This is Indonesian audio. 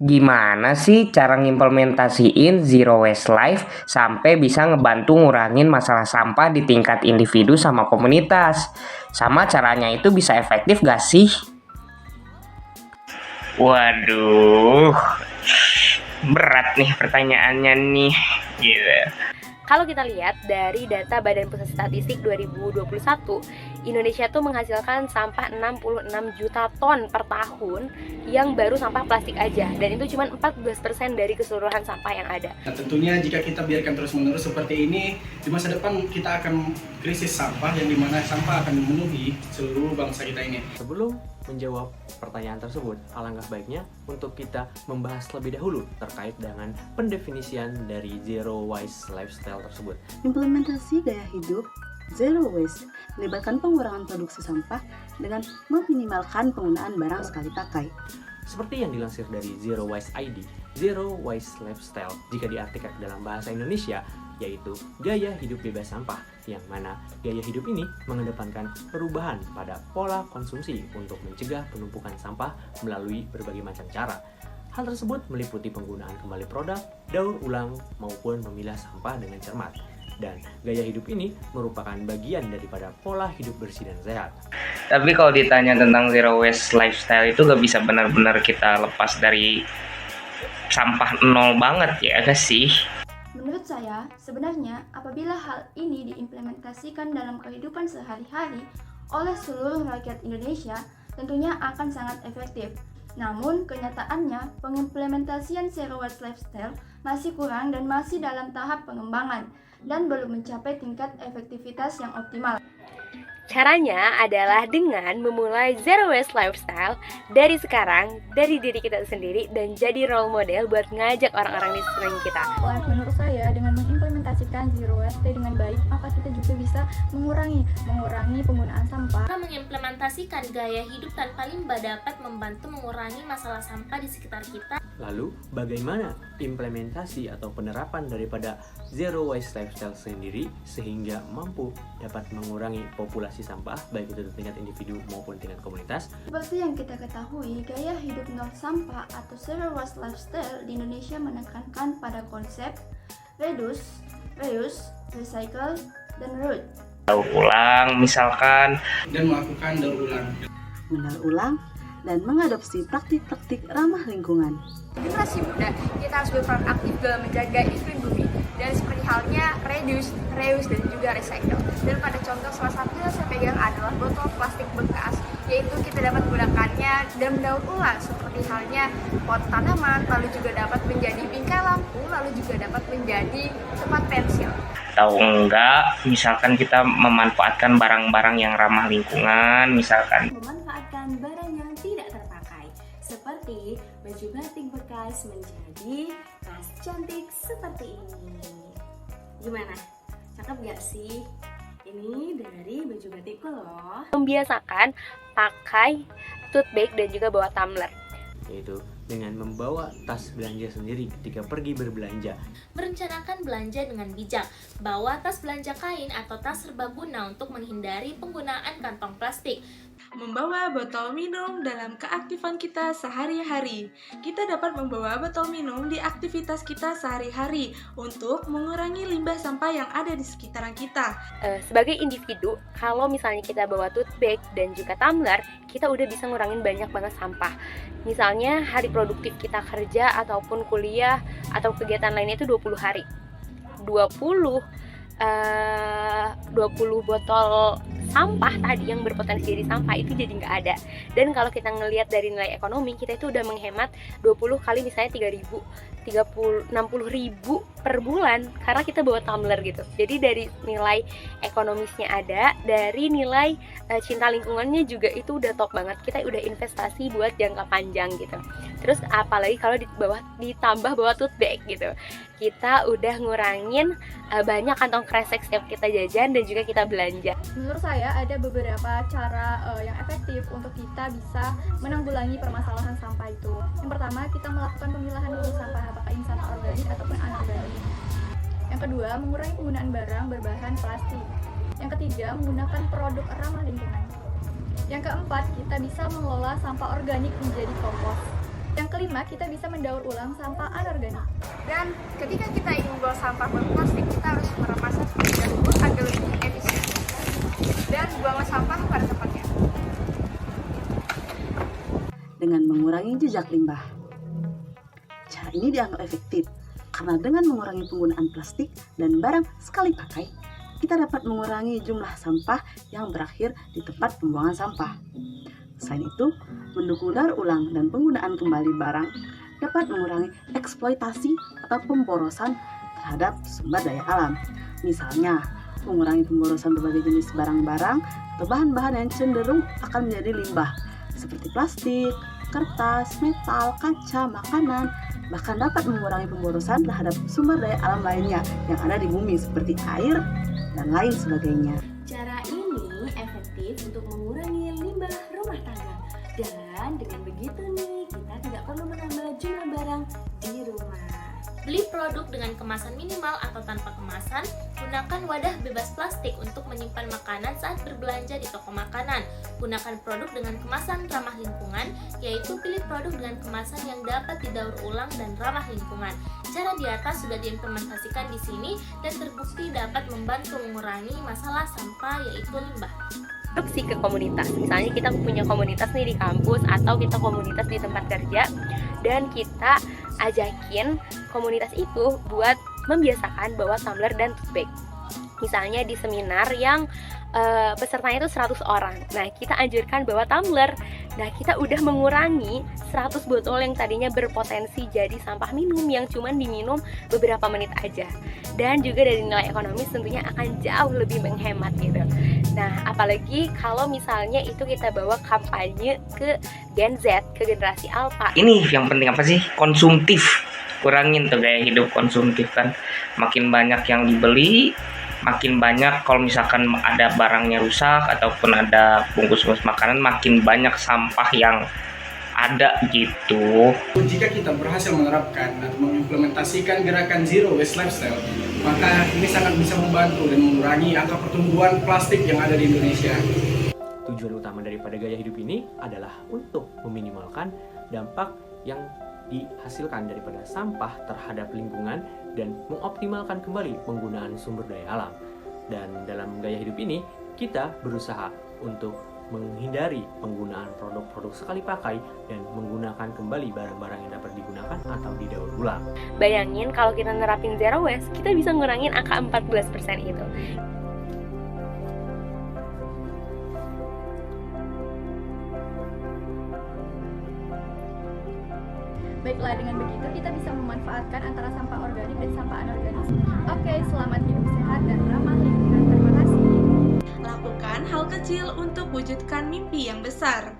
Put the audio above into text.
Gimana sih cara ngimplementasiin Zero Waste Life sampai bisa ngebantu ngurangin masalah sampah di tingkat individu sama komunitas? Sama caranya itu bisa efektif gak sih? Waduh, berat nih pertanyaannya nih. Gitu. Kalau kita lihat dari data Badan Pusat Statistik 2021, Indonesia tuh menghasilkan sampah 66 juta ton per tahun yang baru sampah plastik aja, dan itu cuma 14% dari keseluruhan sampah yang ada. Nah, tentunya jika kita biarkan terus-menerus seperti ini, di masa depan kita akan krisis sampah yang dimana sampah akan memenuhi seluruh bangsa kita ini. Sebelum menjawab pertanyaan tersebut, alangkah baiknya untuk kita membahas lebih dahulu terkait dengan pendefinisian dari Zero Waste Lifestyle tersebut. Implementasi gaya hidup Zero Waste melibatkan pengurangan produksi sampah dengan meminimalkan penggunaan barang sekali pakai. Seperti yang dilansir dari Zero Waste ID, Zero Waste Lifestyle jika diartikan dalam bahasa Indonesia yaitu gaya hidup bebas sampah, yang mana gaya hidup ini mengedepankan perubahan pada pola konsumsi untuk mencegah penumpukan sampah melalui berbagai macam cara. Hal tersebut meliputi penggunaan kembali produk, daur ulang, maupun memilah sampah dengan cermat. Dan gaya hidup ini merupakan bagian daripada pola hidup bersih dan sehat. Tapi kalau ditanya tentang Zero Waste Lifestyle itu gak bisa benar-benar kita lepas dari sampah nol banget ya gak sih? Menurut saya, sebenarnya apabila hal ini diimplementasikan dalam kehidupan sehari-hari oleh seluruh rakyat Indonesia, tentunya akan sangat efektif. Namun, kenyataannya, pengimplementasian Zero Waste Lifestyle masih kurang dan masih dalam tahap pengembangan dan belum mencapai tingkat efektivitas yang optimal. Caranya adalah dengan memulai Zero Waste Lifestyle dari sekarang, dari diri kita sendiri, dan jadi role model buat ngajak orang-orang di sekeliling kita. Menurut saya, dengan mengimplementasikan Zero Waste dengan baik, maka kita juga bisa mengurangi penggunaan sampah. Mengimplementasikan gaya hidup tanpa limbah dapat membantu mengurangi masalah sampah di sekitar kita. Lalu, bagaimana implementasi atau penerapan daripada Zero Waste Lifestyle sendiri sehingga mampu dapat mengurangi populasi sampah baik itu di tingkat individu maupun tingkat komunitas? Seperti yang kita ketahui, gaya hidup nol sampah atau Zero Waste Lifestyle di Indonesia menekankan pada konsep reduce, reuse, recycle, dan reuse. Daur ulang misalkan, Dan melakukan daur ulang. Mendaur ulang dan mengadopsi praktik-praktik ramah lingkungan. Generasi muda, kita harus berperan aktif dalam menjaga iklim bumi, dan seperti halnya reduce, reuse, dan juga recycle. Dan pada contoh salah satu yang saya pegang adalah botol plastik bekas, yaitu kita dapat menggunakannya dan mendaur ulang seperti halnya pot tanaman, lalu juga dapat menjadi bingkai lampu, lalu juga dapat menjadi tempat pensil. tahu enggak, misalkan kita memanfaatkan barang-barang yang ramah lingkungan, misalkan memanfaatkan barang yang tidak terpakai seperti baju batik bekas menjadi tas cantik seperti ini. Gimana? Cakep gak sih? Ini dari baju batikku loh. Membiasakan pakai tote bag dan juga bawa tumbler, Yaitu dengan membawa tas belanja sendiri ketika pergi berbelanja. Merencanakan belanja dengan bijak. Bawa tas belanja kain atau tas serbaguna untuk menghindari penggunaan kantong plastik. Membawa botol minum dalam keaktifan kita sehari-hari. Kita dapat membawa botol minum di aktivitas kita sehari-hari untuk mengurangi limbah sampah yang ada di sekitaran kita. Sebagai individu, kalau misalnya kita bawa tote bag dan juga tumbler, kita udah bisa ngurangin banyak banget sampah. Misalnya hari produktif kita kerja ataupun kuliah atau kegiatan lainnya itu 20 hari. 20 botol sampah tadi yang berpotensi jadi sampah itu jadi nggak ada. Dan kalau kita ngelihat dari nilai ekonomi, kita itu udah menghemat 20 kali misalnya 60.000 per bulan karena kita bawa tumbler gitu. Jadi dari nilai ekonomisnya ada, dari nilai cinta lingkungannya juga itu udah top banget. Kita udah investasi buat jangka panjang gitu. Terus apalagi kalau ditambah bawa tote bag gitu, kita udah ngurangin banyak kantong kresek setiap kita jajan dan juga kita belanja. Menurut saya ada beberapa cara yang efektif untuk kita bisa menanggulangi permasalahan sampah itu. Yang pertama, kita melakukan pemilahan dulu sampah, apakah ini sampah organik ataupun anorganik. Yang kedua, mengurangi penggunaan barang berbahan plastik. Yang ketiga, menggunakan produk ramah lingkungan. Yang keempat, kita bisa mengelola sampah organik menjadi kompos. Yang yang kelima, kita bisa mendaur ulang sampah anorganik. Dan ketika kita ingin membuang sampah berplastik, kita harus merapasnya seperti dahulu agar lebih efisien. Dan buanglah sampah pada tempatnya. Dengan mengurangi jejak limbah. Cara ini dianggap efektif karena dengan mengurangi penggunaan plastik dan barang sekali pakai, kita dapat mengurangi jumlah sampah yang berakhir di tempat pembuangan sampah. Selain itu, mendukung daur ulang dan penggunaan kembali barang dapat mengurangi eksploitasi atau pemborosan terhadap sumber daya alam. Misalnya, mengurangi pemborosan berbagai jenis barang-barang atau bahan-bahan yang cenderung akan menjadi limbah, seperti plastik, kertas, metal, kaca, makanan, bahkan dapat mengurangi pemborosan terhadap sumber daya alam lainnya yang ada di bumi seperti air dan lain sebagainya. Cara ini efektif untuk mengurangi limbah rumah tangga. Dan dengan begitu nih, kita tidak perlu menambah jumlah barang di rumah. Beli produk dengan kemasan minimal atau tanpa kemasan, gunakan wadah bebas plastik untuk menyimpan makanan saat berbelanja di toko makanan. Gunakan produk dengan kemasan ramah lingkungan, yaitu pilih produk dengan kemasan yang dapat didaur ulang dan ramah lingkungan. Cara di atas sudah diimplementasikan di sini dan terbukti dapat membantu mengurangi masalah sampah yaitu limbah. Produksi ke komunitas, misalnya kita punya komunitas nih di kampus atau kita komunitas di tempat kerja, dan kita ajakin komunitas itu buat membiasakan bawa tumbler dan tote bag. Misalnya di seminar yang pesertanya itu 100 orang. Nah, kita anjurkan bawa tumbler. Nah, kita udah mengurangi 100 botol yang tadinya berpotensi jadi sampah minum yang cuman diminum beberapa menit aja. Dan juga dari nilai ekonomis tentunya akan jauh lebih menghemat gitu. Nah, apalagi kalau misalnya itu kita bawa kampanye ke Gen Z, ke generasi Alpha. Ini yang penting apa sih? Konsumtif. Kurangin tuh gaya hidup konsumtif kan. Makin banyak yang dibeli, makin banyak kalau misalkan ada barangnya rusak ataupun ada bungkus-bungkus makanan, makin banyak sampah yang ada gitu. Jika kita berhasil menerapkan atau mengimplementasikan gerakan Zero Waste Lifestyle, maka ini sangat bisa membantu dan mengurangi angka pertumbuhan plastik yang ada di Indonesia. Tujuan utama daripada gaya hidup ini adalah untuk meminimalkan dampak yang dihasilkan daripada sampah terhadap lingkungan dan mengoptimalkan kembali penggunaan sumber daya alam. Dan dalam gaya hidup ini, kita berusaha untuk menghindari penggunaan produk-produk sekali pakai dan menggunakan kembali barang-barang yang dapat digunakan atau didaur ulang. Bayangin kalau kita nerapin zero waste, kita bisa ngurangin angka 14% itu. Baiklah, dengan begitu kita bisa memanfaatkan antara sampah organik dan sampah anorganik. Oke, selamat hidup sehat dan ramah lingkungan. Terima kasih. Lakukan hal kecil untuk wujudkan mimpi yang besar.